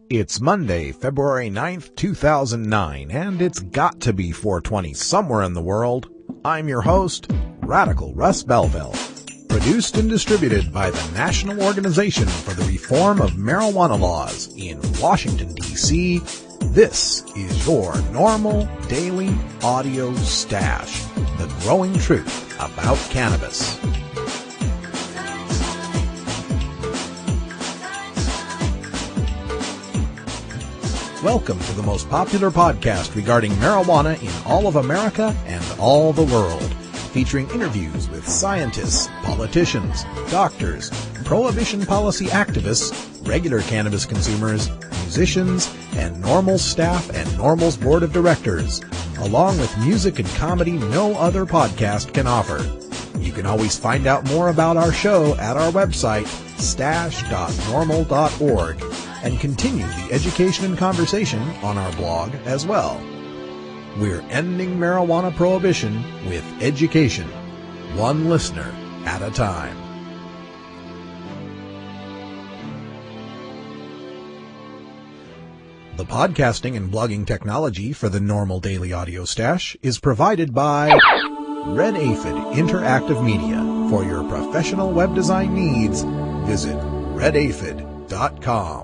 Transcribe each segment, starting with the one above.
It's Monday, February 9th, 2009, and it's got to be 420 somewhere in the world. I'm your host, Radical Russ Belville. Produced and distributed by the National Organization for the Reform of Marijuana Laws in Washington, D.C., this is your NORML Daily Audio Stash, the growing truth about cannabis. Welcome to the most popular podcast regarding marijuana in all of America and all the world, featuring interviews with scientists, politicians, doctors, prohibition policy activists, regular cannabis consumers, musicians, and NORML staff and NORML's board of directors, along with music and comedy no other podcast can offer. You can always find out more about our show at our website, stash.norml.org, and continue the education and conversation on our blog as well. We're ending marijuana prohibition with education, one listener at a time. The podcasting and blogging technology for the NORML Daily Audio Stash is provided by Red Aphid Interactive Media. For your professional web design needs, visit redaphid.com.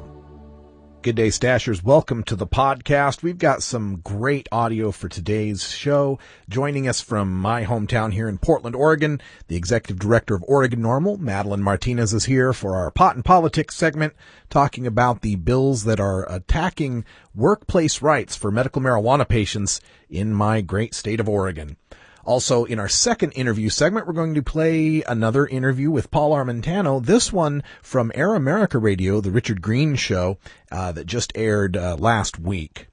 Good day, Stashers. Welcome to the podcast. We've got some great audio for today's show. Joining us from my hometown here in Portland, Oregon, the executive director of Oregon NORML, Madeline Martinez, is here for our Pot and Politics segment, talking about the bills that are attacking workplace rights for medical marijuana patients in my great state of Oregon. Also, in our second interview segment, we're going to play another interview with Paul Armentano, this one from Air America Radio, the Richard Green show that just aired last week.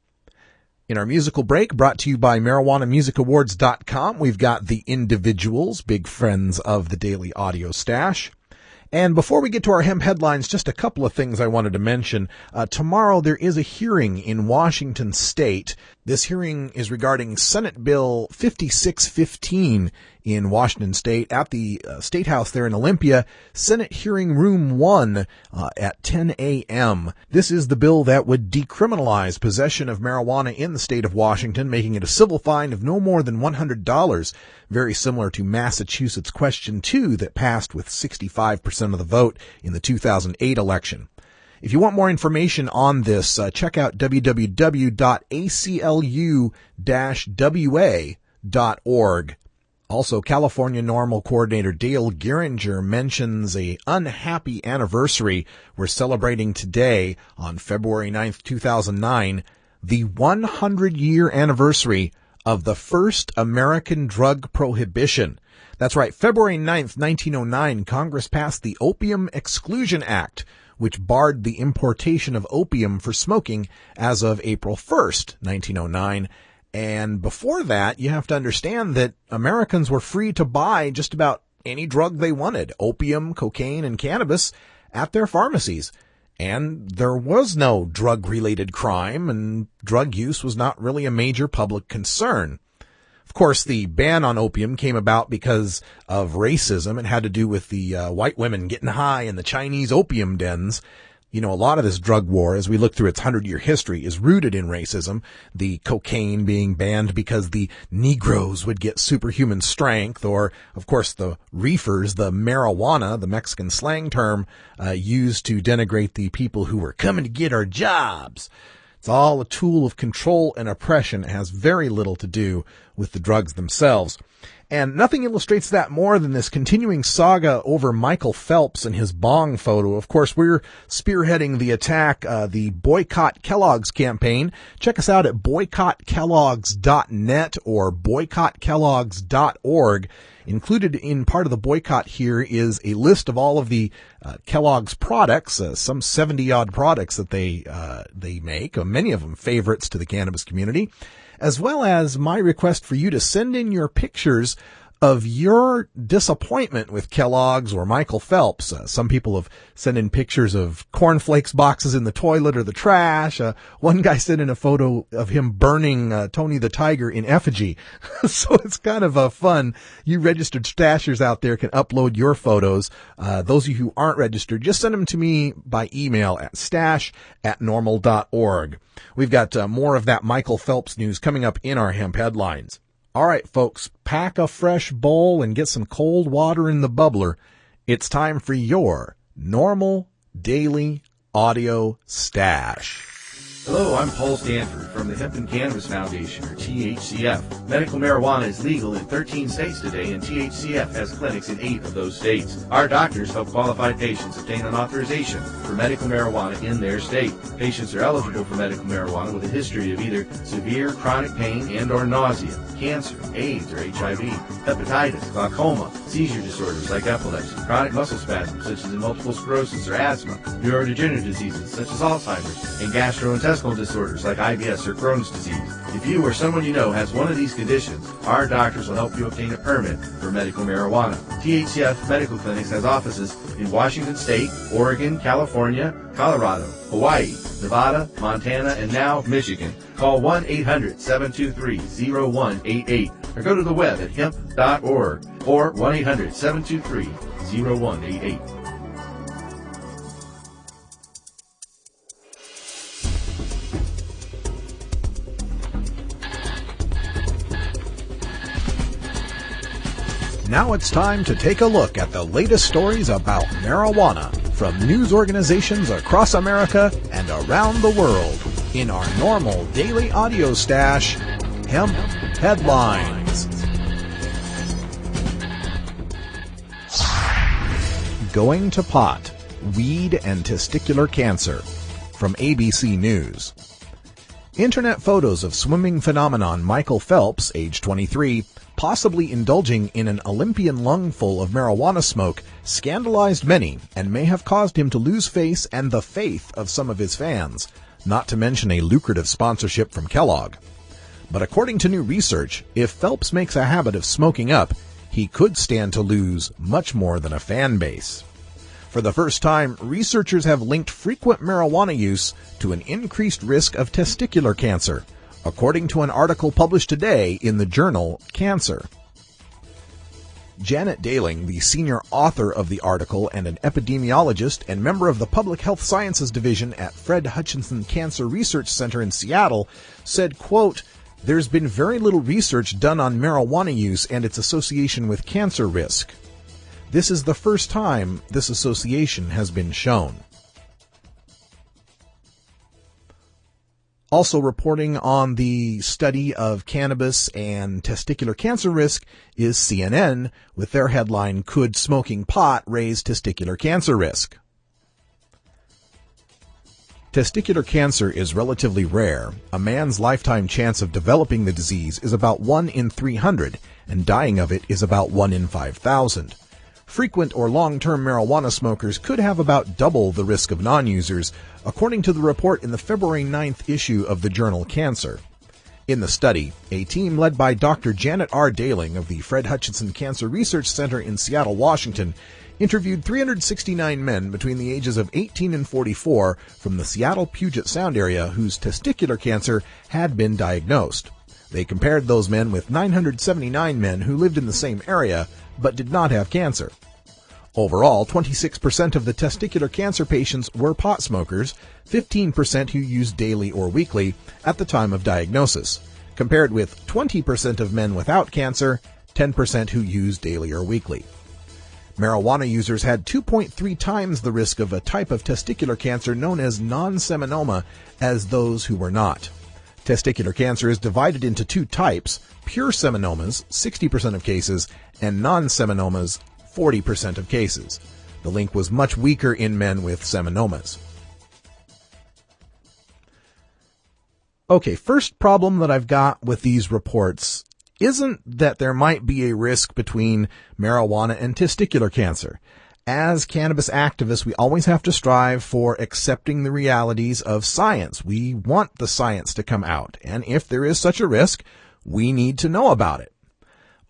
In our musical break, brought to you by MarijuanaMusicAwards.com, we've got The Individuals, big friends of the Daily Audio Stash. And before we get to our hemp headlines, just a couple of things I wanted to mention. Tomorrow there is a hearing in Washington State. This hearing is regarding Senate Bill 5615 in Washington State at the State House there in Olympia, Senate Hearing Room 1 at 10 a.m. This is the bill that would decriminalize possession of marijuana in the state of Washington, making it a civil fine of no more than $100, very similar to Massachusetts Question 2 that passed with 65% of the vote in the 2008 election. If you want more information on this, check out www.aclu-wa.org. Also, California NORML coordinator Dale Geringer mentions a unhappy anniversary we're celebrating today on February 9th, 2009, the 100-year anniversary of the first American drug prohibition. That's right, February 9th, 1909, Congress passed the Opium Exclusion Act, which barred the importation of opium for smoking as of April 1st, 1909. And before that, you have to understand that Americans were free to buy just about any drug they wanted, opium, cocaine, and cannabis, at their pharmacies. And there was no drug-related crime, and drug use was not really a major public concern. Of course, the ban on opium came about because of racism. It had to do with the white women getting high in the Chinese opium dens. You know, a lot of this drug war, as we look through its 100-year history, is rooted in racism. The cocaine being banned because the Negroes would get superhuman strength, or, of course, the reefers, the marijuana, the Mexican slang term, used to denigrate the people who were coming to get our jobs. It's all a tool of control and oppression. It has very little to do with the drugs themselves. And nothing illustrates that more than this continuing saga over Michael Phelps and his bong photo. Of course, we're spearheading the attack, the Boycott Kellogg's campaign. Check us out at boycottkellogg's.net or boycottkellogg's.org. Included in part of the boycott here is a list of all of the Kellogg's products, some 70-odd products that they make, many of them favorites to the cannabis community, as well as my request for you to send in your pictures of your disappointment with Kellogg's or Michael Phelps. Some people have sent in pictures of cornflakes boxes in the toilet or the trash. One guy sent in a photo of him burning Tony the Tiger in effigy. So it's kind of fun. You registered stashers out there can upload your photos. Those of you who aren't registered, just send them to me by email at stash@normal.org. We've got more of that Michael Phelps news coming up in our hemp headlines. All right, folks, pack a fresh bowl and get some cold water in the bubbler. It's time for your normal daily audio stash. Hello, I'm Paul Stanford from the Hemp and Cannabis Foundation, or THCF. Medical marijuana is legal in 13 states today, and THCF has clinics in 8 of those states. Our doctors help qualified patients obtain an authorization for medical marijuana in their state. Patients are eligible for medical marijuana with a history of either severe chronic pain and or nausea, cancer, AIDS or HIV, hepatitis, glaucoma, seizure disorders like epilepsy, chronic muscle spasms such as multiple sclerosis or asthma, neurodegenerative diseases such as Alzheimer's, and gastrointestinal disorders like IBS or Crohn's disease. If you or someone you know has one of these conditions, our doctors will help you obtain a permit for medical marijuana. THCF Medical Clinics has offices in Washington State, Oregon, California, Colorado, Hawaii, Nevada, Montana, and now Michigan. Call 1-800-723-0188 or go to the web at hemp.org or 1-800-723-0188. Now it's time to take a look at the latest stories about marijuana from news organizations across America and around the world in our normal daily audio stash, Hemp Headlines. Going to pot, weed and testicular cancer from ABC News. Internet photos of swimming phenomenon Michael Phelps, age 23, possibly indulging in an Olympian lungful of marijuana smoke scandalized many and may have caused him to lose face and the faith of some of his fans, not to mention a lucrative sponsorship from Kellogg. But according to new research, if Phelps makes a habit of smoking up, he could stand to lose much more than a fan base. For the first time, researchers have linked frequent marijuana use to an increased risk of testicular cancer, according to an article published today in the journal Cancer. Janet Daling, the senior author of the article and an epidemiologist and member of the Public Health Sciences Division at Fred Hutchinson Cancer Research Center in Seattle, said, quote, "There's been very little research done on marijuana use and its association with cancer risk. This is the first time this association has been shown." Also reporting on the study of cannabis and testicular cancer risk is CNN with their headline, "Could Smoking Pot Raise Testicular Cancer Risk?" Testicular cancer is relatively rare. A man's lifetime chance of developing the disease is about 1 in 300, and dying of it is about 1 in 5,000. Frequent or long-term marijuana smokers could have about double the risk of non-users, according to the report in the February 9th issue of the journal Cancer. In the study, a team led by Dr. Janet R. Daling of the Fred Hutchinson Cancer Research Center in Seattle, Washington, interviewed 369 men between the ages of 18 and 44 from the Seattle-Puget Sound area whose testicular cancer had been diagnosed. They compared those men with 979 men who lived in the same area but did not have cancer. Overall, 26% of the testicular cancer patients were pot smokers, 15% who used daily or weekly at the time of diagnosis, compared with 20% of men without cancer, 10% who used daily or weekly. Marijuana users had 2.3 times the risk of a type of testicular cancer known as non-seminoma as those who were not. Testicular cancer is divided into 2 types, pure seminomas, 60% of cases, and non-seminomas, 40% of cases. The link was much weaker in men with seminomas. Okay, first problem that I've got with these reports isn't that there might be a risk between marijuana and testicular cancer. As cannabis activists, we always have to strive for accepting the realities of science. We want the science to come out, and if there is such a risk, we need to know about it.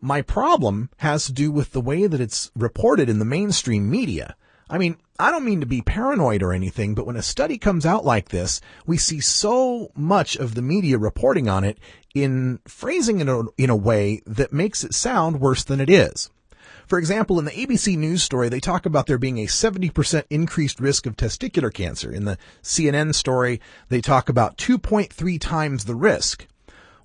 My problem has to do with the way that it's reported in the mainstream media. I mean, I don't mean to be paranoid or anything, but when a study comes out like this, we see so much of the media reporting on it in phrasing it in a way that makes it sound worse than it is. For example, in the ABC News story, they talk about there being a 70% increased risk of testicular cancer. In the CNN story, they talk about 2.3 times the risk.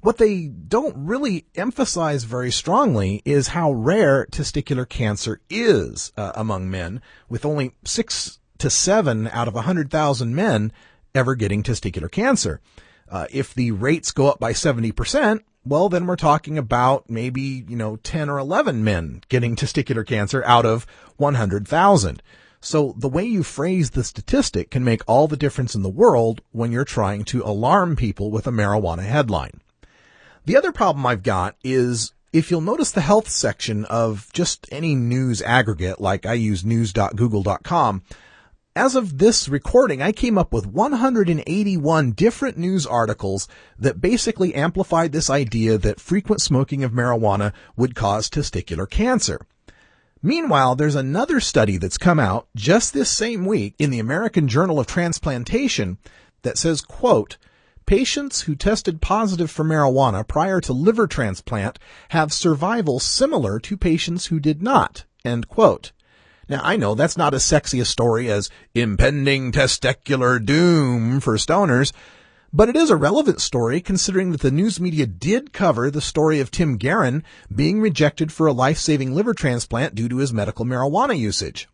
What they don't really emphasize very strongly is how rare testicular cancer is among men, with only 6 to 7 out of 100,000 men ever getting testicular cancer. If the rates go up by 70%, well, then we're talking about maybe, 10 or 11 men getting testicular cancer out of 100,000. So the way you phrase the statistic can make all the difference in the world when you're trying to alarm people with a marijuana headline. The other problem I've got is if you'll notice the health section of just any news aggregate, like I use news.google.com, as of this recording, I came up with 181 different news articles that basically amplified this idea that frequent smoking of marijuana would cause testicular cancer. Meanwhile, there's another study that's come out just this same week in the American Journal of Transplantation that says, quote, patients who tested positive for marijuana prior to liver transplant have survival similar to patients who did not, end quote. Now, I know that's not as sexy a story as impending testicular doom for stoners, but it is a relevant story considering that the news media did cover the story of Tim Guerin being rejected for a life-saving liver transplant due to his medical marijuana usage.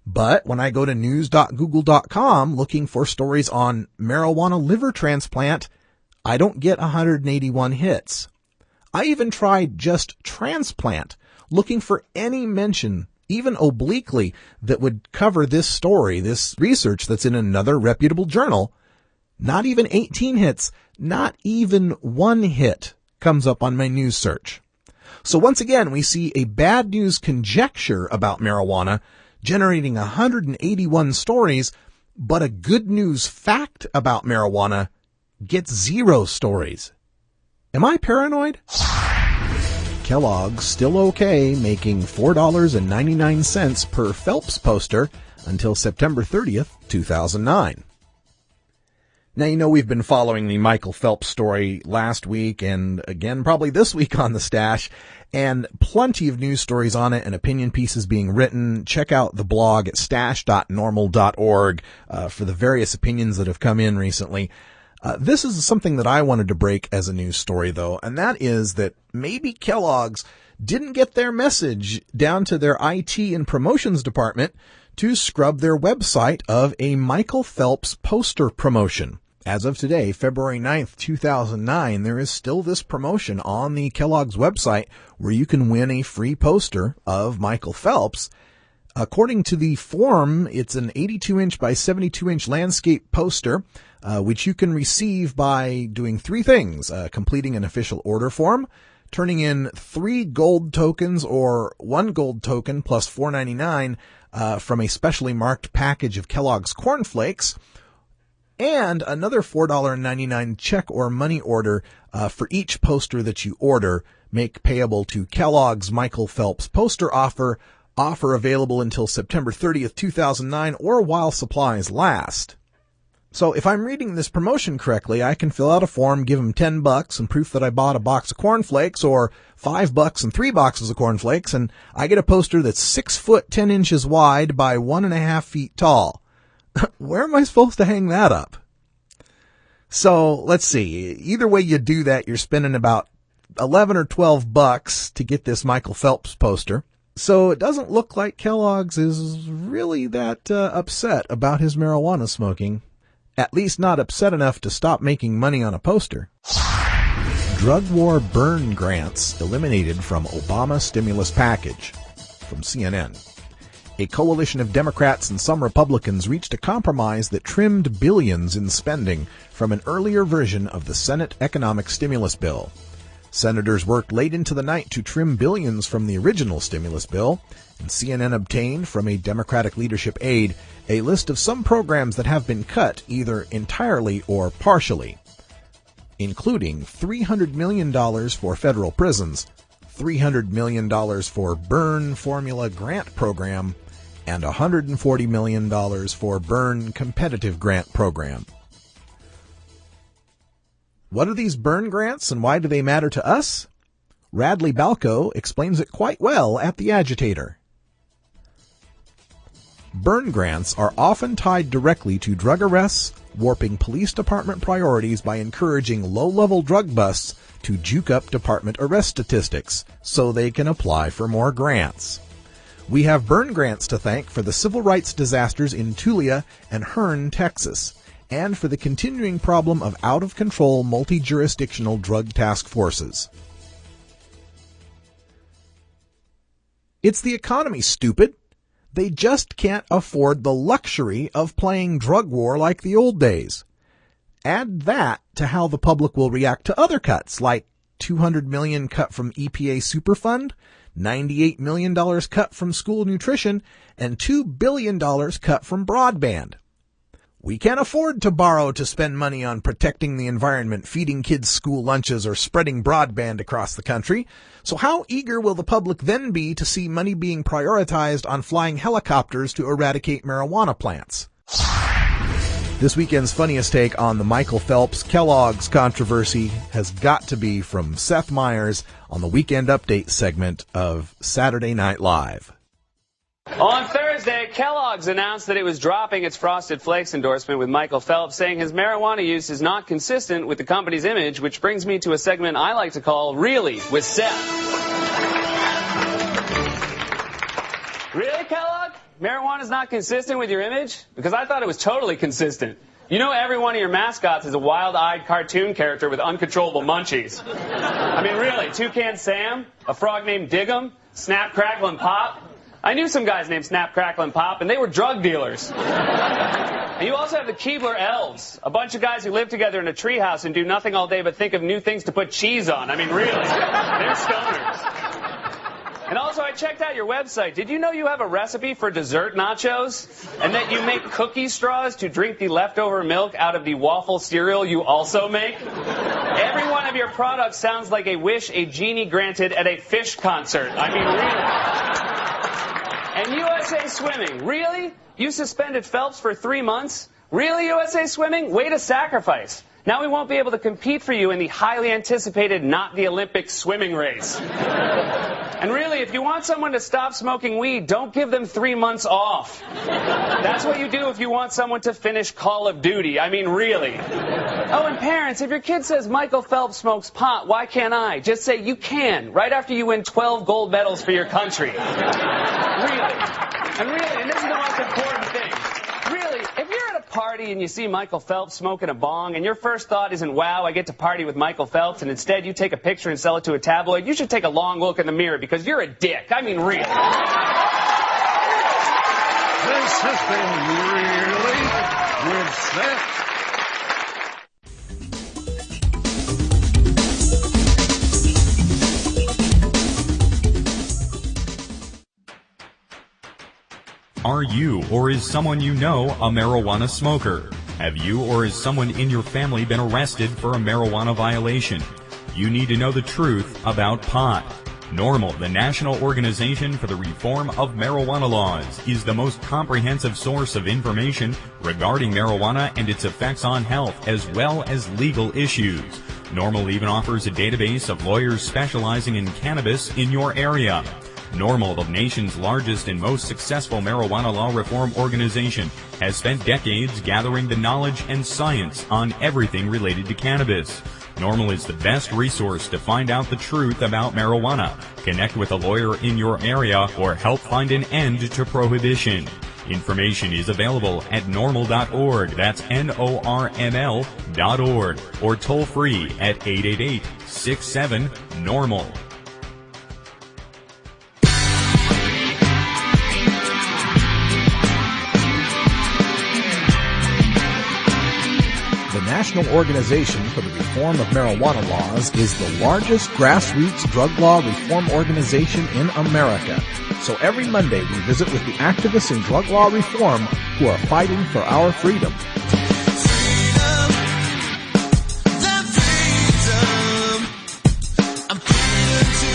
But when I go to news.google.com looking for stories on marijuana liver transplant, I don't get 181 hits. I even tried just transplant, looking for any mention, even obliquely, that would cover this story, this research that's in another reputable journal. Not even 18 hits, not even one hit comes up on my news search. So once again, we see a bad news conjecture about marijuana generating 181 stories, but a good news fact about marijuana gets 0 stories. Am I paranoid? Kellogg's still okay making $4.99 per Phelps poster until September 30th, 2009. Now, we've been following the Michael Phelps story last week and again probably this week on The Stash, and plenty of news stories on it and opinion pieces being written. Check out the blog at stash.normal.org for the various opinions that have come in recently. This is something that I wanted to break as a news story, though, and that is that maybe Kellogg's didn't get their message down to their IT and promotions department to scrub their website of a Michael Phelps poster promotion. As of today, February 9th, 2009, there is still this promotion on the Kellogg's website where you can win a free poster of Michael Phelps. According to the form, it's an 82-inch by 72-inch landscape poster, which you can receive by doing 3 things: completing an official order form, turning in 3 gold tokens or 1 gold token plus $4.99 from a specially marked package of Kellogg's Corn Flakes, and another $4.99 check or money order for each poster that you order. Make payable to Kellogg's Michael Phelps poster offer available until September 30th, 2009, or while supplies last. So if I'm reading this promotion correctly, I can fill out a form, give them $10 and proof that I bought a box of cornflakes, or $5 and 3 boxes of cornflakes, and I get a poster that's 6 foot 10 inches wide by 1.5 feet tall. Where am I supposed to hang that up? So let's see. Either way you do that, you're spending about $11 or $12 to get this Michael Phelps poster. So it doesn't look like Kellogg's is really that upset about his marijuana smoking. At least not upset enough to stop making money on a poster. Drug war burn grants eliminated from Obama stimulus package. From CNN. A coalition of Democrats and some Republicans reached a compromise that trimmed billions in spending from an earlier version of the Senate economic stimulus bill. Senators worked late into the night to trim billions from the original stimulus bill, and CNN obtained from a Democratic leadership aide a list of some programs that have been cut either entirely or partially, including $300 million for federal prisons, $300 million for Burn Formula Grant Program, and $140 million for Burn Competitive Grant Program. What are these Burn grants and why do they matter to us? Radley Balco explains it quite well at The Agitator. Burn grants are often tied directly to drug arrests, warping police department priorities by encouraging low-level drug busts to juke up department arrest statistics so they can apply for more grants. We have Burn grants to thank for the civil rights disasters in Tulia and Hearne, Texas, and for the continuing problem of out-of-control multi-jurisdictional drug task forces. It's the economy, stupid. They just can't afford the luxury of playing drug war like the old days. Add that to how the public will react to other cuts, like $200 million cut from EPA Superfund, $98 million cut from school nutrition, and $2 billion cut from broadband. We can't afford to borrow to spend money on protecting the environment, feeding kids school lunches, or spreading broadband across the country. So how eager will the public then be to see money being prioritized on flying helicopters to eradicate marijuana plants? This weekend's funniest take on the Michael Phelps Kellogg's controversy has got to be from Seth Meyers on the Weekend Update segment of Saturday Night Live. On Thursday, Kellogg's announced that it was dropping its Frosted Flakes endorsement with Michael Phelps, saying his marijuana use is not consistent with the company's image, which brings me to a segment I like to call Really with Seth. Really, Kellogg? Marijuana's not consistent with your image? Because I thought it was totally consistent. You know every one of your mascots is a wild-eyed cartoon character with uncontrollable munchies. I mean, really, Toucan Sam, a frog named Diggum, Snap, Crackle, and Pop. I knew some guys named Snap, Crackle, and Pop, and they were drug dealers. And you also have the Keebler Elves, a bunch of guys who live together in a treehouse and do nothing all day but think of new things to put cheese on. I mean, really, they're stoners. And also, I checked out your website. Did you know you have a recipe for dessert nachos? And that you make cookie straws to drink the leftover milk out of the waffle cereal you also make? Every one of your products sounds like a wish a genie granted at a fish concert. I mean, really. And USA Swimming, really? You suspended Phelps for 3 months? Really, USA Swimming? Way to sacrifice. Now we won't be able to compete for you in the highly anticipated not the Olympic swimming race. And really, if you want someone to stop smoking weed, don't give them 3 months off. That's what you do if you want someone to finish Call of Duty. I mean, really. Oh, and parents, if your kid says Michael Phelps smokes pot, why can't I? Just say you can, right after you win 12 gold medals for your country. Really. And this is the most important thing. Really, if you're at a party and you see Michael Phelps smoking a bong and your first thought isn't, wow, I get to party with Michael Phelps, and instead you take a picture and sell it to a tabloid, you should take a long look in the mirror because you're a dick. I mean, really. This has been Really with Seth. Are you or is someone you know a marijuana smoker? Have you or is someone in your family been arrested for a marijuana violation? You need to know the truth about pot. NORML, the National Organization for the Reform of Marijuana Laws, is the most comprehensive source of information regarding marijuana and its effects on health, as well as legal issues. NORML even offers a database of lawyers specializing in cannabis in your area. NORML, the nation's largest and most successful marijuana law reform organization, has spent decades gathering the knowledge and science on everything related to cannabis. NORML is the best resource to find out the truth about marijuana, connect with a lawyer in your area, or help find an end to prohibition. Information is available at NORML.org, that's NORML.org, or toll free at 888-67-NORML. The National Organization for the Reform of Marijuana Laws is the largest grassroots drug law reform organization in America. So every Monday we visit with the activists in drug law reform who are fighting for our freedom. I'm freedom. I'm freedom to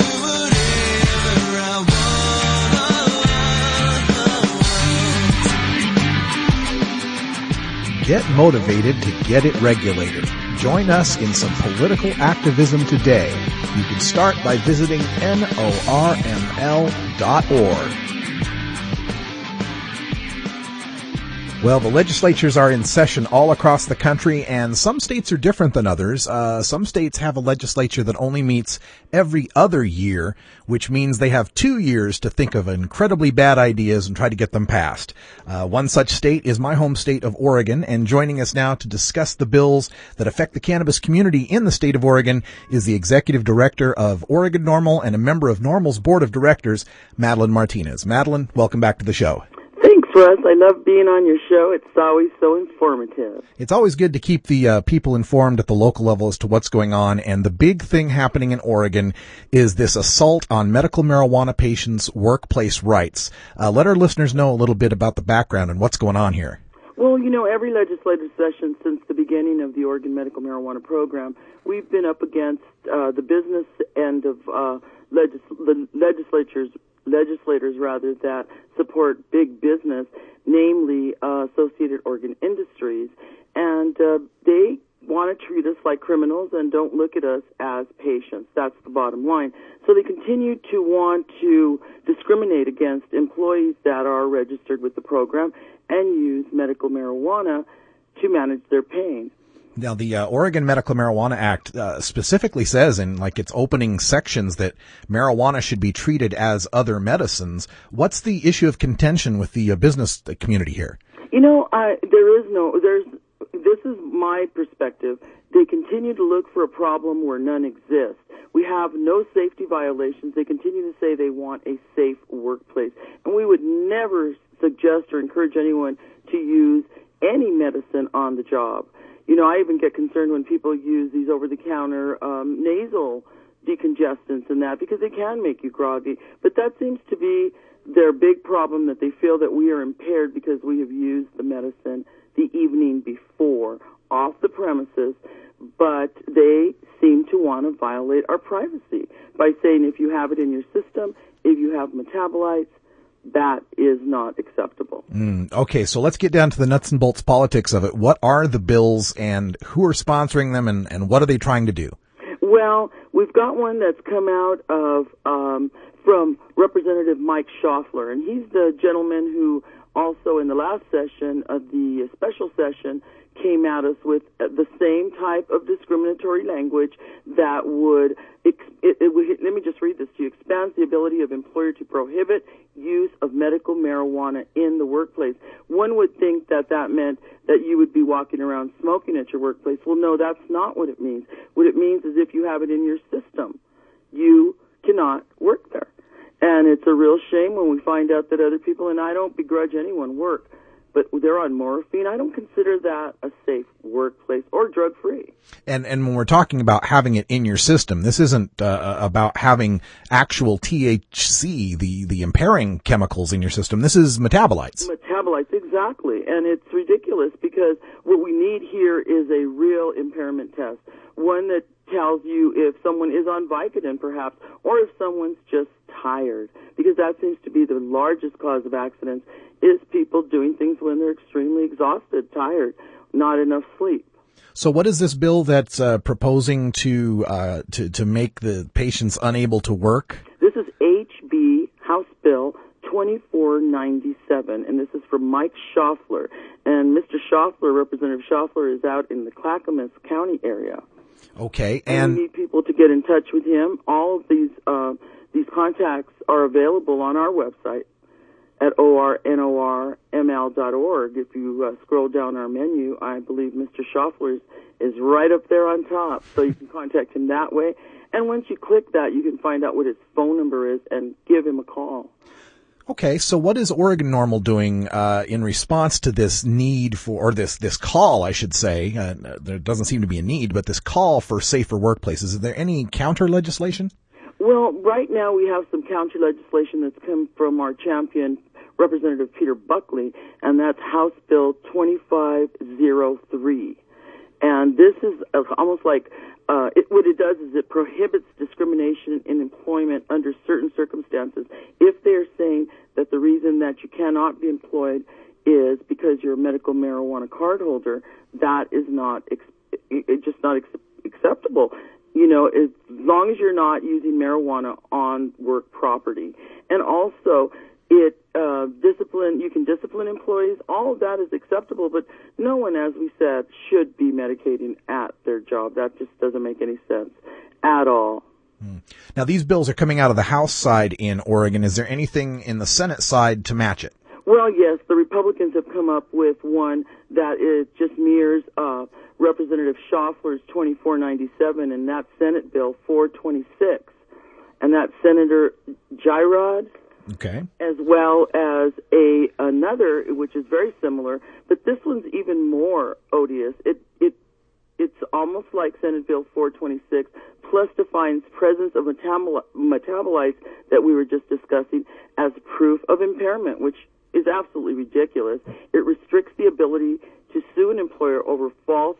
Get motivated to get it regulated. Join us in some political activism today. You can start by visiting NORML.org. Well, the legislatures are in session all across the country, and some states are different than others. Some states have a legislature that only meets every other year, which means they have 2 years to think of incredibly bad ideas and try to get them passed. One such state is my home state of Oregon, and joining us now to discuss the bills that affect the cannabis community in the state of Oregon is the executive director of Oregon NORML and a member of NORML's board of directors, Madeline Martinez. Madeline, welcome back to the show. Thanks, Russ. I love being on your show. It's always so informative. It's always good to keep the people informed at the local level as to what's going on. And the big thing happening in Oregon is this assault on medical marijuana patients' workplace rights. Let our listeners know a little bit about the background and what's going on here. Well, you know, every legislative session since the beginning of the Oregon Medical Marijuana Program, we've been up against the business end of the legislators that support big business, namely Associated Oregon Industries, and they want to treat us like criminals and don't look at us as patients. That's the bottom line. So they continue to want to discriminate against employees that are registered with the program and use medical marijuana to manage their pain. Now, the Oregon Medical Marijuana Act specifically says in its opening sections that marijuana should be treated as other medicines. What's the issue of contention with the business community here? You know, this is my perspective. They continue to look for a problem where none exists. We have no safety violations. They continue to say they want a safe workplace. And we would never suggest or encourage anyone to use any medicine on the job. You know, I even get concerned when people use these over-the-counter nasal decongestants and that, because they can make you groggy. But that seems to be their big problem, that they feel that we are impaired because we have used the medicine the evening before off the premises, but they seem to want to violate our privacy by saying if you have it in your system, if you have metabolites, that is not acceptable. Okay, so let's get down to the nuts and bolts politics of it. What are the bills and who are sponsoring them and what are they trying to do? Well, we've got one that's come out of from Representative Mike Schaffler, and he's the gentleman who also in the last session of the special session came at us with the same type of discriminatory language that would, let me just read this to you, expands the ability of employer to prohibit use of medical marijuana in the workplace. One would think that that meant that you would be walking around smoking at your workplace. Well, no, that's not what it means. What it means is if you have it in your system, you cannot work there. And it's a real shame when we find out that other people, and I don't begrudge anyone work, but they're on morphine. I don't consider that a safe workplace or drug-free. And when we're talking about having it in your system, this isn't about having actual THC, the impairing chemicals in your system. This is metabolites. Metabolites, exactly. And it's ridiculous because what we need here is a real impairment test, one that tells you if someone is on Vicodin, perhaps, or if someone's just tired, because that seems to be the largest cause of accidents, is people doing things when they're extremely exhausted, tired, not enough sleep. So what is this bill that's proposing to make the patients unable to work? This is HB House Bill 2497, and this is from Mike Schaffler. And Mr. Schaffler, Representative Schaffler, is out in the Clackamas County area. Okay, and we need people to get in touch with him. All of these contacts are available on our website at ornorml.org. If you scroll down our menu, I believe Mr. Schaffler is right up there on top, so you can contact him that way. And once you click that, you can find out what his phone number is and give him a call. Okay, so what is Oregon NORML doing in response to this need for, or this call, I should say? There doesn't seem to be a need, but this call for safer workplaces. Is there any counter legislation? Well, right now we have some counter legislation that's come from our champion, Representative Peter Buckley, and that's House Bill 2503. And this is almost like what it does is it prohibits discrimination in employment under certain circumstances. If they're saying that the reason that you cannot be employed is because you're a medical marijuana card holder, that is not it's just not acceptable. You know, as long as you're not using marijuana on work property. And also, you can discipline employees. All of that is acceptable, but no one, as we said, should be medicating at their job. That just doesn't make any sense at all. Now, these bills are coming out of the House side in Oregon. Is there anything in the Senate side to match it? Well, yes, the Republicans have come up with one that just mirrors Representative Schaffler's 2497, and that's Senate Bill 426. And that's Senator Girard, okay, as well as another, which is very similar, but this one's even more odious. It's almost like Senate Bill 426, plus defines presence of metabolites that we were just discussing as proof of impairment, which is absolutely ridiculous. It restricts the ability to sue an employer over false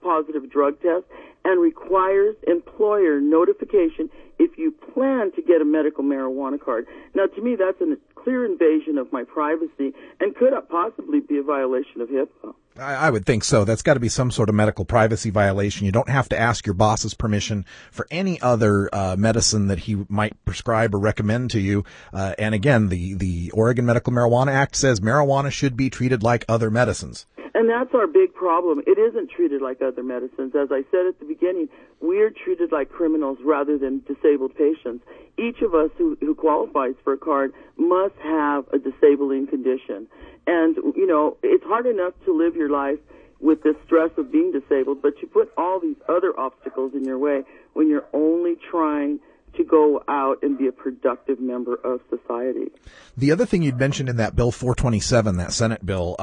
positive drug tests and requires employer notification if you plan to get a medical marijuana card. Now, to me, that's a clear invasion of my privacy and could possibly be a violation of HIPAA. I would think so. That's got to be some sort of medical privacy violation. You don't have to ask your boss's permission for any other medicine that he might prescribe or recommend to you. And again, the Oregon Medical Marijuana Act says marijuana should be treated like other medicines. And that's our big problem. It isn't treated like other medicines. As I said at the beginning, we're treated like criminals rather than disabled patients. Each of us who qualifies for a card must have a disabling condition. And, you know, it's hard enough to live your life with the stress of being disabled, but you put all these other obstacles in your way when you're only trying to go out and be a productive member of society. The other thing you'd mentioned in that Bill 427, that Senate bill,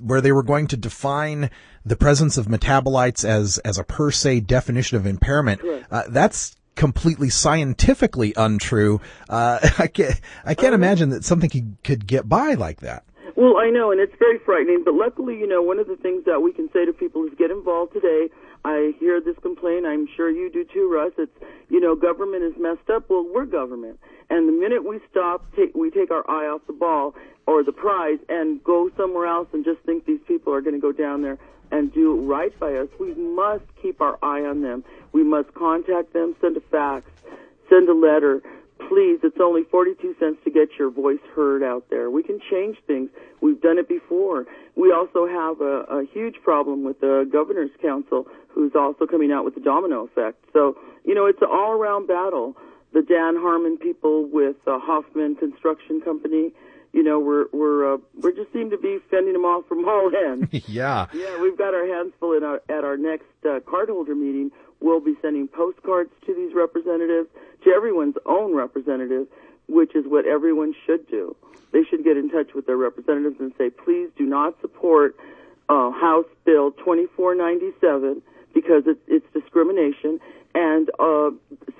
where they were going to define the presence of metabolites as a per se definition of impairment, that's completely scientifically untrue. I can't imagine that something could get by like that. Well, I know, and it's very frightening, but luckily, you know, one of the things that we can say to people is get involved today. I hear this complaint. I'm sure you do too, Russ. It's, you know, government is messed up. Well, we're government. And the minute we stop, we take our eye off the ball or the prize and go somewhere else and just think these people are going to go down there and do right by us, we must keep our eye on them. We must contact them, send a fax, send a letter. Please, it's only 42 cents to get your voice heard out there. We can change things. We've done it before. We also have a huge problem with the Governor's Council, who's also coming out with the domino effect. So, you know, it's an all-around battle. The Dan Harmon people with Hoffman Construction Company, you know, we're just seem to be fending them off from all ends. Yeah. Yeah, we've got our hands full at our next cardholder meeting. We'll be sending postcards to these representatives, to everyone's own representative, which is what everyone should do. They should get in touch with their representatives and say, please do not support House Bill 2497 because it's discrimination, and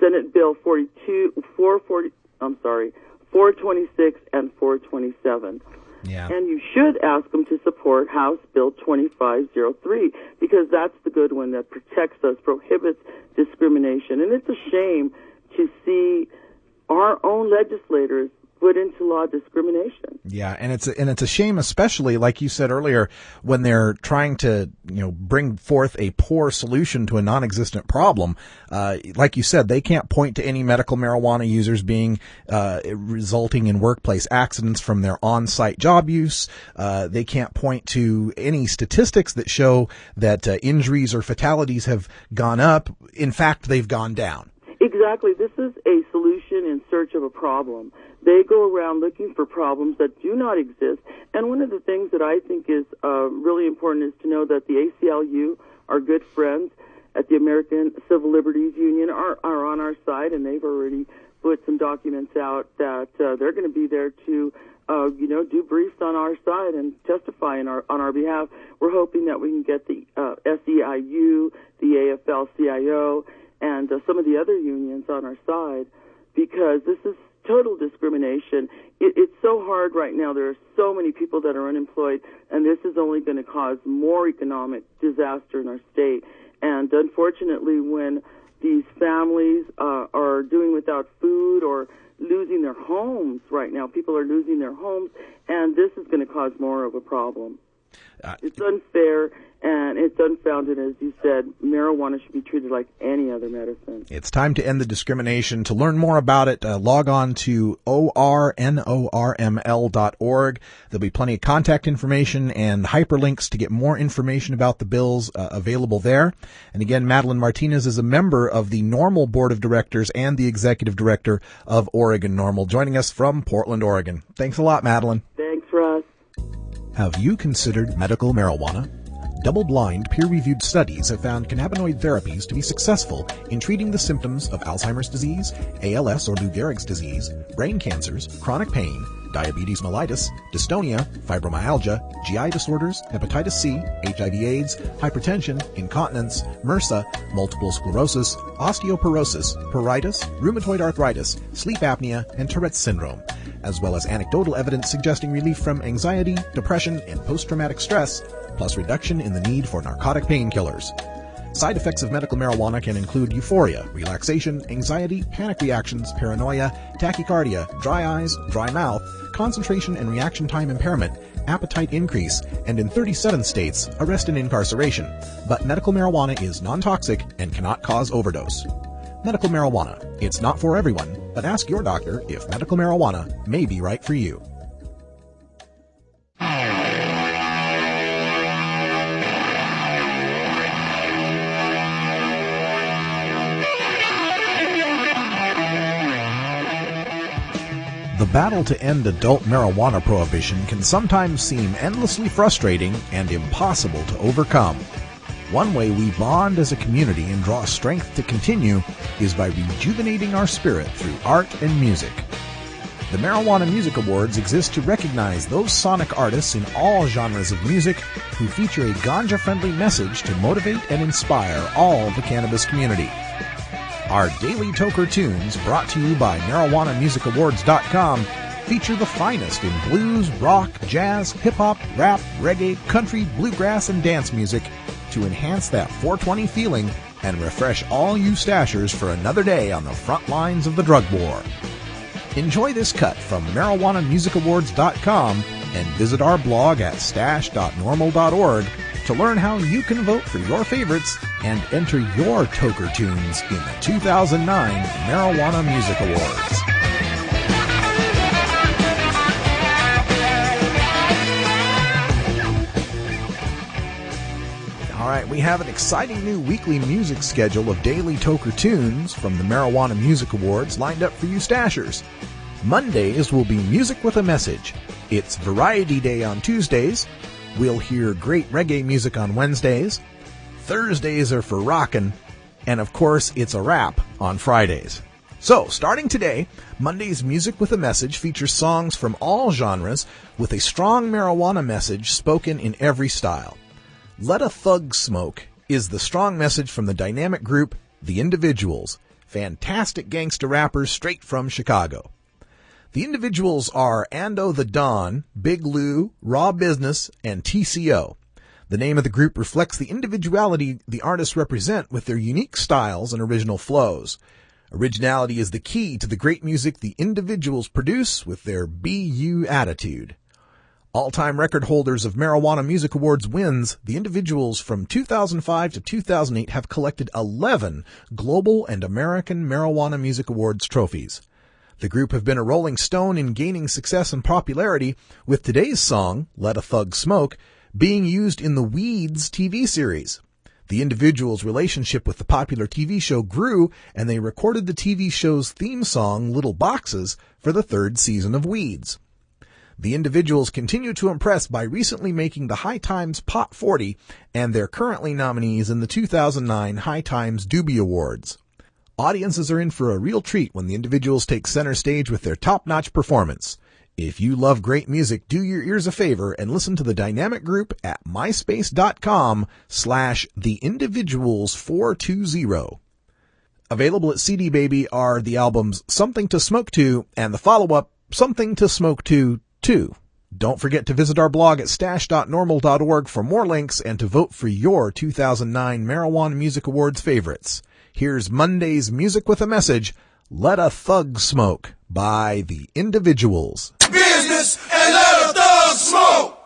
Senate Bill 426 and 427. Yeah. And you should ask them to support House Bill 2503 because that's the good one that protects us, prohibits discrimination. And it's a shame to see our own legislators put into law discrimination. Yeah, and it's a shame, especially like you said earlier, when they're trying to, you know, bring forth a poor solution to a non-existent problem. Like you said, they can't point to any medical marijuana users being resulting in workplace accidents from their on-site job use. They can't point to any statistics that show that injuries or fatalities have gone up. In fact, they've gone down. Exactly. This is a solution in search of a problem. They go around looking for problems that do not exist. And one of the things that I think is really important is to know that the ACLU, our good friends at the American Civil Liberties Union, are on our side, and they've already put some documents out that they're going to be there to, do briefs on our side and testify on our behalf. We're hoping that we can get the SEIU, the AFL-CIO, and some of the other unions on our side, because this is total discrimination. It's so hard right now. There are so many people that are unemployed, and this is only going to cause more economic disaster in our state. And unfortunately, when these families are doing without food or losing their homes right now. People are losing their homes, and this is going to cause more of a problem. It's unfair, and it's unfounded. As you said, marijuana should be treated like any other medicine. It's time to end the discrimination. To learn more about it, log on to ornorml.org. There'll be plenty of contact information and hyperlinks to get more information about the bills available there. And again, Madeline Martinez is a member of the NORML Board of Directors and the Executive Director of Oregon NORML, joining us from Portland, Oregon. Thanks a lot, Madeline. Thanks, Russ. Have you considered medical marijuana? Double-blind, peer-reviewed studies have found cannabinoid therapies to be successful in treating the symptoms of Alzheimer's disease, ALS or Lou Gehrig's disease, brain cancers, chronic pain, diabetes mellitus, dystonia, fibromyalgia, GI disorders, hepatitis C, HIV/AIDS, hypertension, incontinence, MRSA, multiple sclerosis, osteoporosis, pruritus, rheumatoid arthritis, sleep apnea, and Tourette's syndrome, as well as anecdotal evidence suggesting relief from anxiety, depression, and post-traumatic stress, plus reduction in the need for narcotic painkillers. Side effects of medical marijuana can include euphoria, relaxation, anxiety, panic reactions, paranoia, tachycardia, dry eyes, dry mouth, concentration and reaction time impairment, appetite increase, and in 37 states, arrest and incarceration. But medical marijuana is non-toxic and cannot cause overdose. Medical marijuana. It's not for everyone, but ask your doctor if medical marijuana may be right for you. The battle to end adult marijuana prohibition can sometimes seem endlessly frustrating and impossible to overcome. One way we bond as a community and draw strength to continue is by rejuvenating our spirit through art and music. The Marijuana Music Awards exist to recognize those sonic artists in all genres of music who feature a ganja-friendly message to motivate and inspire all the cannabis community. Our daily Toker Tunes, brought to you by MarijuanaMusicAwards.com, feature the finest in blues, rock, jazz, hip-hop, rap, reggae, country, bluegrass, and dance music to enhance that 420 feeling and refresh all you stashers for another day on the front lines of the drug war. Enjoy this cut from MarijuanaMusicAwards.com and visit our blog at stash.normal.org to learn how you can vote for your favorites and enter your Toker Tunes in the 2009 Marijuana Music Awards. All right, we have an exciting new weekly music schedule of daily Toker Tunes from the Marijuana Music Awards lined up for you stashers. Mondays will be Music with a Message. It's Variety Day on Tuesdays. We'll hear great reggae music on Wednesdays. Thursdays are for rockin'. And of course, it's a rap on Fridays. So, starting today, Monday's Music with a Message features songs from all genres with a strong marijuana message spoken in every style. Let a Thug Smoke is the strong message from the dynamic group The Individuals, fantastic gangsta rappers straight from Chicago. The Individuals are Ando the Don, Big Lou, Raw Business, and TCO. The name of the group reflects the individuality the artists represent with their unique styles and original flows. Originality is the key to the great music the Individuals produce with their BU attitude. All-time record holders of Marijuana Music Awards wins, the Individuals from 2005 to 2008 have collected 11 Global and American Marijuana Music Awards trophies. The group have been a rolling stone in gaining success and popularity, with today's song, Let a Thug Smoke, being used in the Weeds TV series. The Individuals' relationship with the popular TV show grew, and they recorded the TV show's theme song, Little Boxes, for the third season of Weeds. The Individuals continue to impress by recently making the High Times Pot 40, and they're currently nominees in the 2009 High Times Doobie Awards. Audiences are in for a real treat when the Individuals take center stage with their top-notch performance. If you love great music, do your ears a favor and listen to the dynamic group at myspace.com/theindividuals420. Available at CD Baby are the albums Something to Smoke To and the follow-up Something to Smoke To 2. Don't forget to visit our blog at stash.normal.org for more links and to vote for your 2009 Marijuana Music Awards favorites. Here's Monday's Music with a Message, Let a Thug Smoke, by the Individuals. Business and let a thug smoke.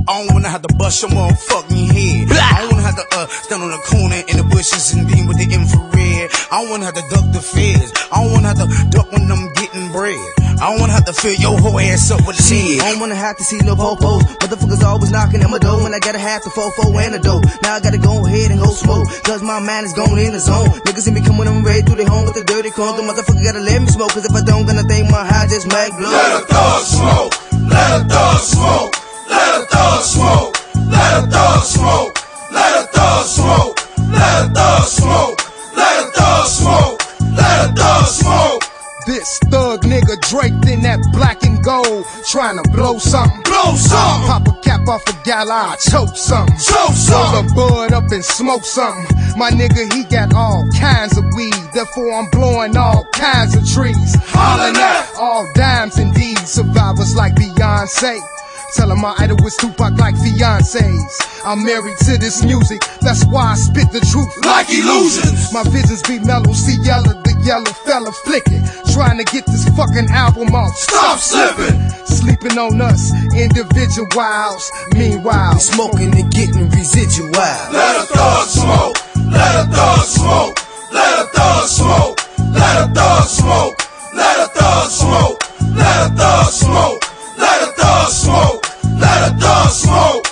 I don't wanna have to bust your motherfucking head. I don't wanna have to stand on the corner in the bushes and beam with the infrared. I don't wanna have to duck the feds. I don't wanna have to duck when I'm getting bread. I don't wanna have to fill your whole ass up with shit. I don't wanna have to see no popos. Motherfuckers always knocking at my door when I gotta have the fofo antidote. Now I gotta go ahead and go smoke, cause my mind is going in the zone. Niggas see me coming and ready through their home with the dirty cone. The motherfucker gotta let me smoke, cause if I don't, gonna think my high just might blow. Let a thug smoke. Let a thug smoke. Let a thug smoke. Let a thug smoke. Let a thug smoke. Let a thug smoke. Let a thug smoke. Let a thug smoke. This thug nigga draped in that black and gold, trying to blow something. Blow something. Pop a cap off a gala, choke something. Choke something. Roll a bud up and smoke something. My nigga, he got all kinds of weed, therefore I'm blowing all kinds of trees. Hollin' at all dimes indeed, survivors like Beyonce. Tell him my idol was Tupac like fiancés. I'm married to this music, that's why I spit the truth like illusions. My visions be mellow, see yellow, the yellow fella flicking, trying to get this fucking album off. Stop slipping. Sleeping on us, individuals. Meanwhile, we smoking and getting residual. Let a thug smoke. Let a thug smoke. Let a thug smoke. Let a thug smoke. Let a thug smoke. Let a thug smoke. Let a thug smoke. Let a thug smoke.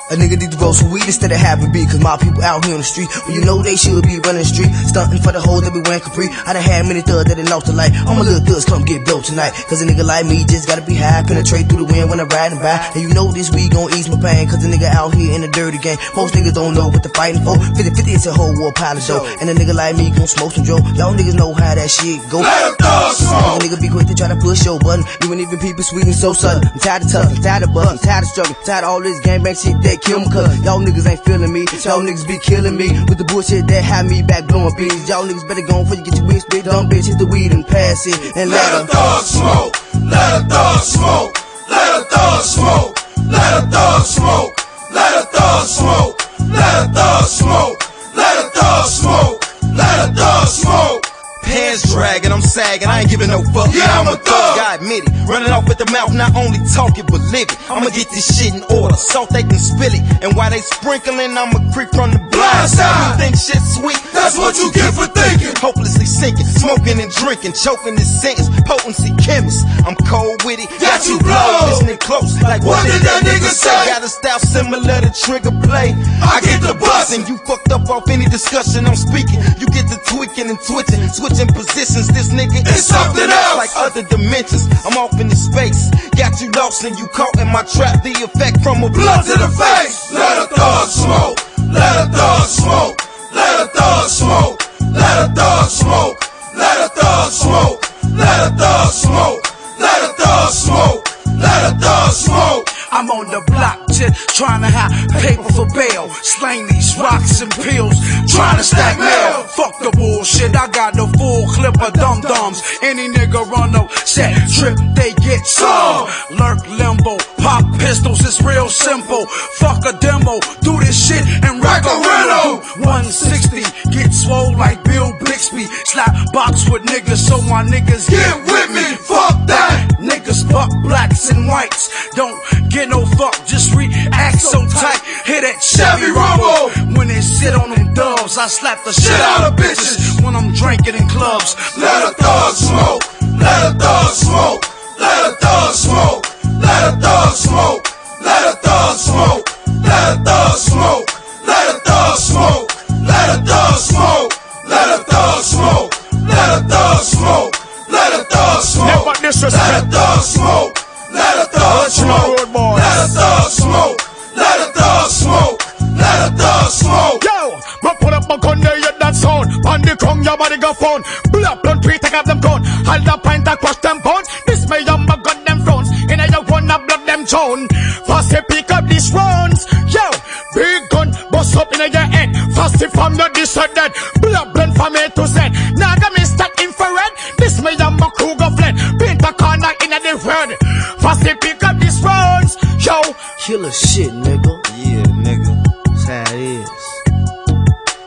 A nigga need to roll some weed instead of having beat, cause my people out here on the street, well, you know they should be running the street, stunting for the hoes that be wearing capri. I done had many thugs that done lost their life. All my little thugs come get built tonight, cause a nigga like me just gotta be high, penetrate through the wind when I'm riding by. And you know this weed gon' ease my pain, cause a nigga out here in the dirty game, most niggas don't know what they're fighting for. 50-50 is a whole war pile of dough, and a nigga like me gon' smoke some Joe. Y'all niggas know how that shit go. Let a thug smoke. A nigga be quick to try to push your button, you ain't even people sweet and so sudden. I'm tired of tough, I'm tired of buck, I'm tired of struggling, I'm tired of all this gangbang shit that kill me, cause y'all niggas ain't feeling me. Y'all niggas be killing me with the bullshit that had me back blowing beans. Y'all niggas better go before you get your weed spit. Dumb bitch, hit the weed and pass it and let a thug smoke. Let a thug smoke. Let a thug smoke. Let a thug smoke. Let a thug smoke. Let a thug smoke. Let a thug smoke. Let a thug smoke. Pants dragging, I'm sagging, I ain't giving no fuck. Yeah, I'm a thug. God admit it, running off with the mouth, not only talking but live it. I'ma get this shit in order, salt they can spill it. And while they sprinkling, I'ma creep from the blind side. You think shit sweet? That's what you get for thinking. Hopelessly sinking, smoking and drinking, choking this sentence, potency chemist. I'm cold with it, got you blown. Listening close, like what did that nigga say? Got a style similar to Trigger Play. I get the bus, and you fucked up off any discussion I'm speaking. You get the tweaking and twitching, switching positions. This nigga is something else, like other dimensions. I'm off in the space, got you lost and you caught in my trap. The effect from a blood to the face. Let a thug smoke. Let a thug smoke. Let a thug smoke. Let a thug smoke. Let a thug smoke. Let a thug smoke. Let a thug smoke. Let a thug smoke. I'm on the block, just trying to have paper for bail. Slang these rocks and pills, trying to stack mail. Fuck the bullshit, I got the full clip of dum-dums. Any nigga run up, set, trip, they get some. Lurk limbo, pop pistols, it's real simple. Fuck a demo, do this shit and rack a rental. 160, get swole like Bill Bixby. Slap box with niggas so my niggas get with me, fuck that. Niggas fuck blacks and whites, don't get no fuck, just react so tight. Hit that Chevy Rumble. When they sit on them dubs, I slap the shit out of bitches. When I'm drinking in clubs, let a thug smoke. Let a thug smoke. Let a thug smoke. Let a thug smoke. Let a thug smoke. Let a thug smoke. Let a thug smoke. Let a thug smoke. Let a thug smoke. Let a thug smoke. Let a thug smoke. Never disrespect. Let a thug smoke. Let a thug smoke. Let a thug smoke. Let a thug smoke. Let a thug smoke. Yo, but put up my gun there, you that sound. On the ground, your body go phone. Blood, blunt, tweet, take up them gun. Hold up, pint, and crush them bones. This may your my gun them frowns. In a you wanna blood them tone. Fast you pick up these rounds. Yo, big gun, bust up in your head. Fast if from your this or that. Blood, blunt from A to Z. Now got me stuck infrared. This may your my crew go fled. Paint a corner in a different. Fast you pick up these rounds. Yo, killer shit, nigga. Yeah, nigga. That's how it is.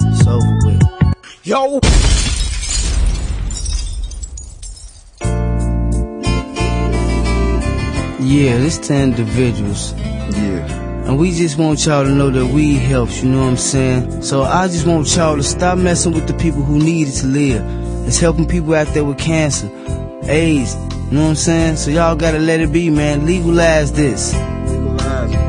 It's over with. Yo. it's to individuals. Yeah. And we just want y'all to know that weed helps, you know what I'm saying? So I just want y'all to stop messing with the people who need it to live. It's helping people out there with cancer, AIDS, you know what I'm saying? So y'all gotta let it be, man. Legalize this. Legalize it.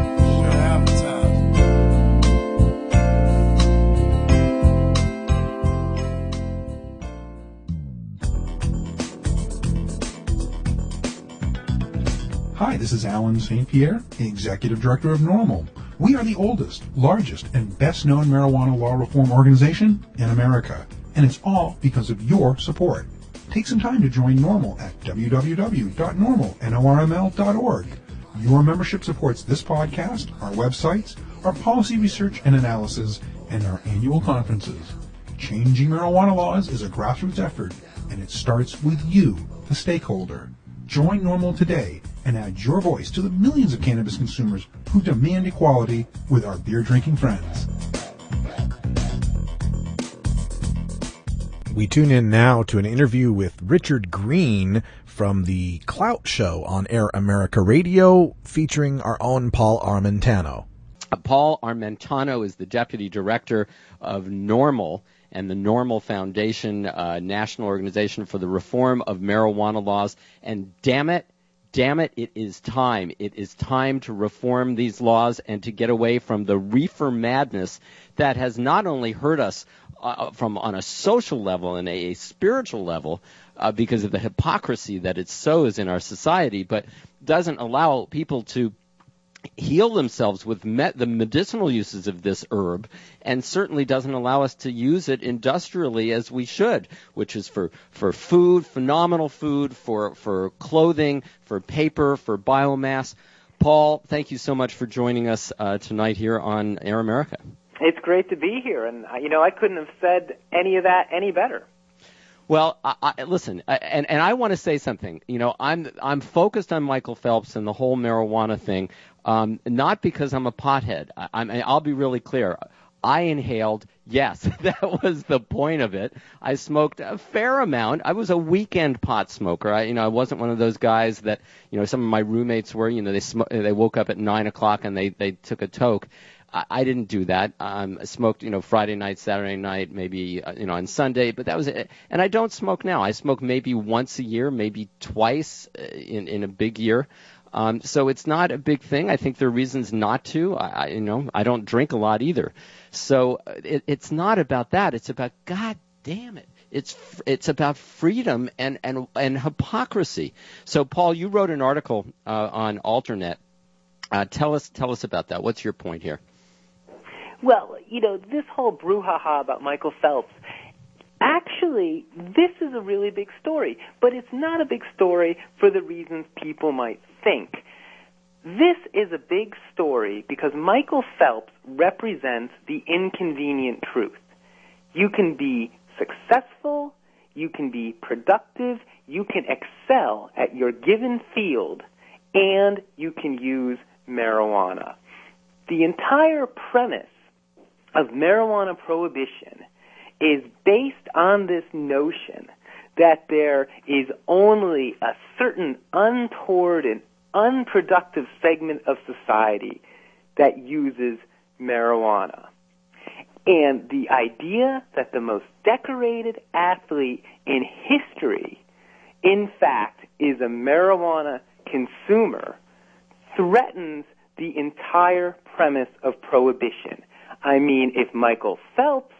Hi, this is Alan St. Pierre, Executive Director of NORML. We are the oldest, largest, and best-known marijuana law reform organization in America, and it's all because of your support. Take some time to join NORML at www.norml.org. Your membership supports this podcast, our websites, our policy research and analysis, and our annual conferences. Changing marijuana laws is a grassroots effort, and it starts with you, the stakeholder. Join NORML today and add your voice to the millions of cannabis consumers who demand equality with our beer-drinking friends. We tune in now to an interview with Richard Green from the Clout Show on Air America Radio, featuring our own Paul Armentano. Paul Armentano is the Deputy Director of NORML and the NORML Foundation, national organization for the reform of marijuana laws. And damn it, it is time. It is time to reform these laws and to get away from the reefer madness that has not only hurt us from on a social level and a spiritual level because of the hypocrisy that it sows in our society, but doesn't allow people to heal themselves with the medicinal uses of this herb, and certainly doesn't allow us to use it industrially as we should, which is for food, phenomenal food, for clothing, for paper, for biomass. Paul, thank you so much for joining us tonight here on Air America. It's great to be here, and I couldn't have said any of that any better. Well, listen, and I want to say something. I'm focused on Michael Phelps and the whole marijuana thing, not because I'm a pothead. I'll be really clear. I inhaled, yes, that was the point of it. I smoked a fair amount. I was a weekend pot smoker. I wasn't one of those guys that, some of my roommates were. They woke up at 9 o'clock and they took a toke. I didn't do that. I smoked, Friday night, Saturday night, maybe, on Sunday, but that was it. And I don't smoke now. I smoke maybe once a year, maybe twice in a big year. So it's not a big thing. I think there are reasons not to. I don't drink a lot either. So it's not about that. It's about, God damn it. It's about freedom and hypocrisy. So, Paul, you wrote an article on Alternet. Tell us about that. What's your point here? Well, this whole brouhaha about Michael Phelps, actually, this is a really big story, but it's not a big story for the reasons people might think. This is a big story because Michael Phelps represents the inconvenient truth. You can be successful, you can be productive, you can excel at your given field, and you can use marijuana. The entire premise of marijuana prohibition is based on this notion that there is only a certain untoward and unproductive segment of society that uses marijuana. And the idea that the most decorated athlete in history, in fact, is a marijuana consumer threatens the entire premise of prohibition. I mean, if Michael Phelps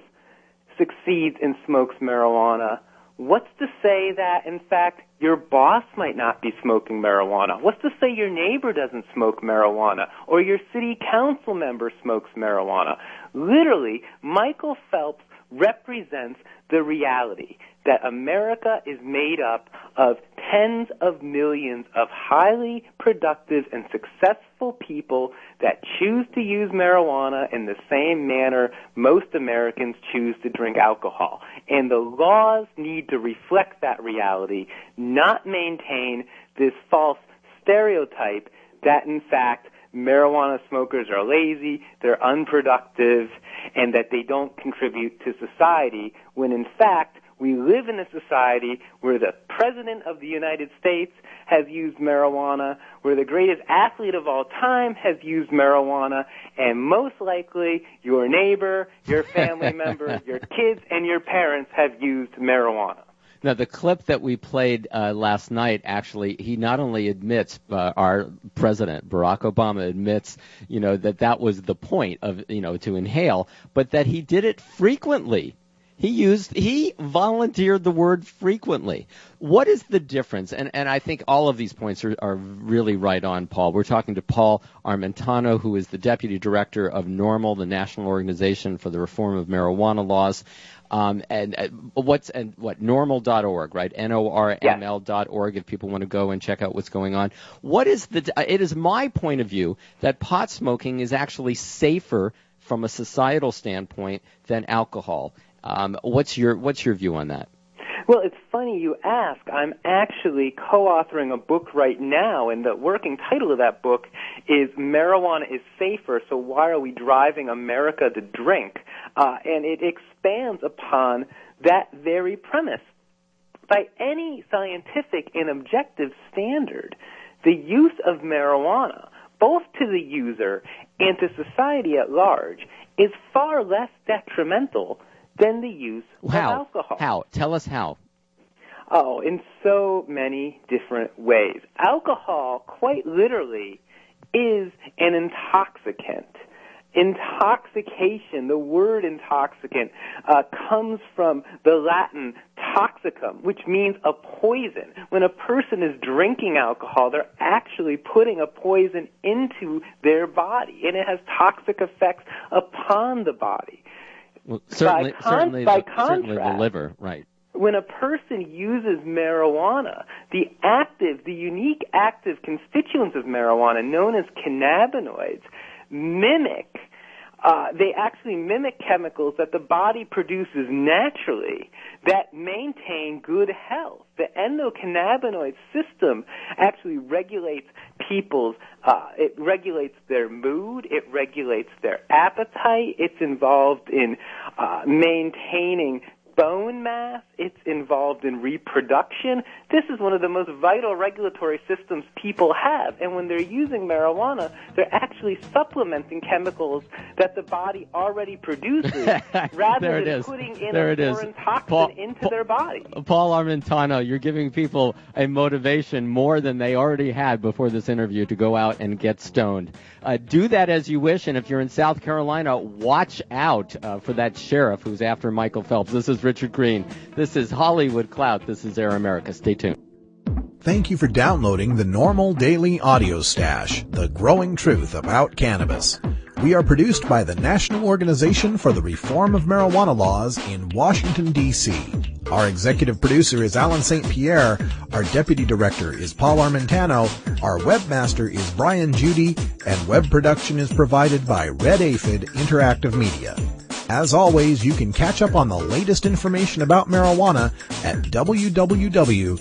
succeeds and smokes marijuana, what's to say that, in fact, your boss might not be smoking marijuana? What's to say your neighbor doesn't smoke marijuana or your city council member smokes marijuana? Literally, Michael Phelps represents the reality that America is made up of tens of millions of highly productive and successful people that choose to use marijuana in the same manner most Americans choose to drink alcohol. And the laws need to reflect that reality, not maintain this false stereotype that, in fact, marijuana smokers are lazy, they're unproductive, and that they don't contribute to society, when in fact We live in a society where the President of the United States has used marijuana, where the greatest athlete of all time has used marijuana, and most likely your neighbor, your family member, your kids, and your parents have used marijuana. Now, the clip that we played last night, actually, he not only admits, our president, Barack Obama, admits, that was the point of, to inhale, but that he did it frequently. He volunteered the word frequently. What is the difference? And I think all of these points are really right on, Paul. We're talking to Paul Armentano, who is the Deputy Director of NORML, the National Organization for the Reform of Marijuana Laws. NORML.org, right? NORML.org, if people want to go and check out what's going on. It is my point of view that pot smoking is actually safer from a societal standpoint than alcohol. What's your view on that? Well, it's funny you ask. I'm actually co-authoring a book right now, and the working title of that book is Marijuana is Safer, So Why Are We Driving America to Drink? And it expands upon that very premise. By any scientific and objective standard, the use of marijuana, both to the user and to society at large, is far less detrimental than the use of alcohol. How? Tell us how. Oh, in so many different ways. Alcohol, quite literally, is an intoxicant. Intoxication, the word intoxicant, comes from the Latin toxicum, which means a poison. When a person is drinking alcohol, they're actually putting a poison into their body, and it has toxic effects upon the body. Well, certainly the liver, right. When a person uses marijuana, the unique active constituents of marijuana, known as cannabinoids, they actually mimic chemicals that the body produces naturally that maintain good health. The endocannabinoid system actually regulates it regulates their mood, it regulates their appetite, it's involved in maintaining bone mass, it's involved in reproduction. This is one of the most vital regulatory systems people have, and when they're using marijuana, they're actually supplementing chemicals that the body already produces rather than putting in a foreign toxin into their body. Paul Armentano, you're giving people a motivation more than they already had before this interview to go out and get stoned. Do that as you wish, and if you're in South Carolina, watch out for that sheriff who's after Michael Phelps. This is Richard Green. This is Hollywood Clout. This is Air America. Stay tuned. Thank you for downloading the NORML Daily Audio Stash, the growing truth about cannabis. We are produced by the National Organization for the Reform of Marijuana Laws in Washington, D.C. Our executive producer is Alan St. Pierre. Our deputy director is Paul Armentano. Our webmaster is Brian Judy. And web production is provided by Red Aphid Interactive Media. As always, you can catch up on the latest information about marijuana at www.norml.org.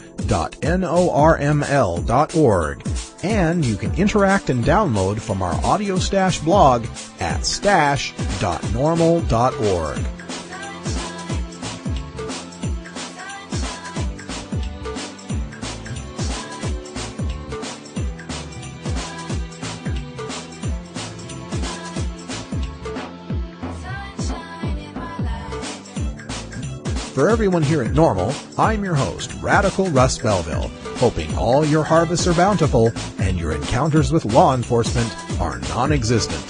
And you can interact and download from our Audio Stash blog at stash.norml.org. For everyone here at NORML, I'm your host, Radical Russ Belville, hoping all your harvests are bountiful and your encounters with law enforcement are non-existent.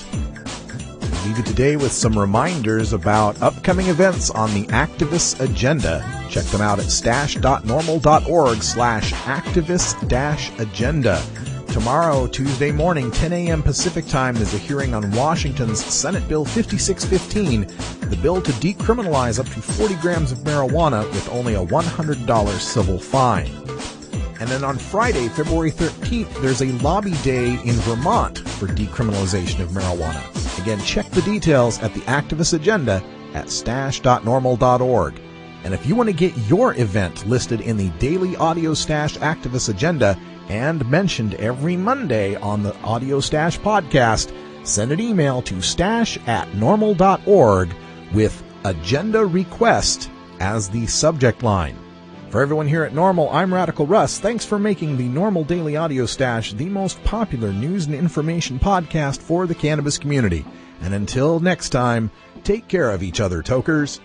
We'll leave you today with some reminders about upcoming events on the Activists Agenda. Check them out at stash.norml.org/activist-agenda. Tomorrow, Tuesday morning, 10 a.m. Pacific Time, there's a hearing on Washington's Senate Bill 5615, the bill to decriminalize up to 40 grams of marijuana with only a $100 civil fine. And then on Friday, February 13th, there's a lobby day in Vermont for decriminalization of marijuana. Again, check the details at the Activist Agenda at stash.norml.org. And if you want to get your event listed in the Daily Audio Stash Activist Agenda and mentioned every Monday on the Audio Stash podcast, send an email to stash@norml.org with agenda request as the subject line. For everyone here at NORML, I'm Radical Russ. Thanks for making the NORML Daily Audio Stash the most popular news and information podcast for the cannabis community. And until next time, take care of each other, tokers.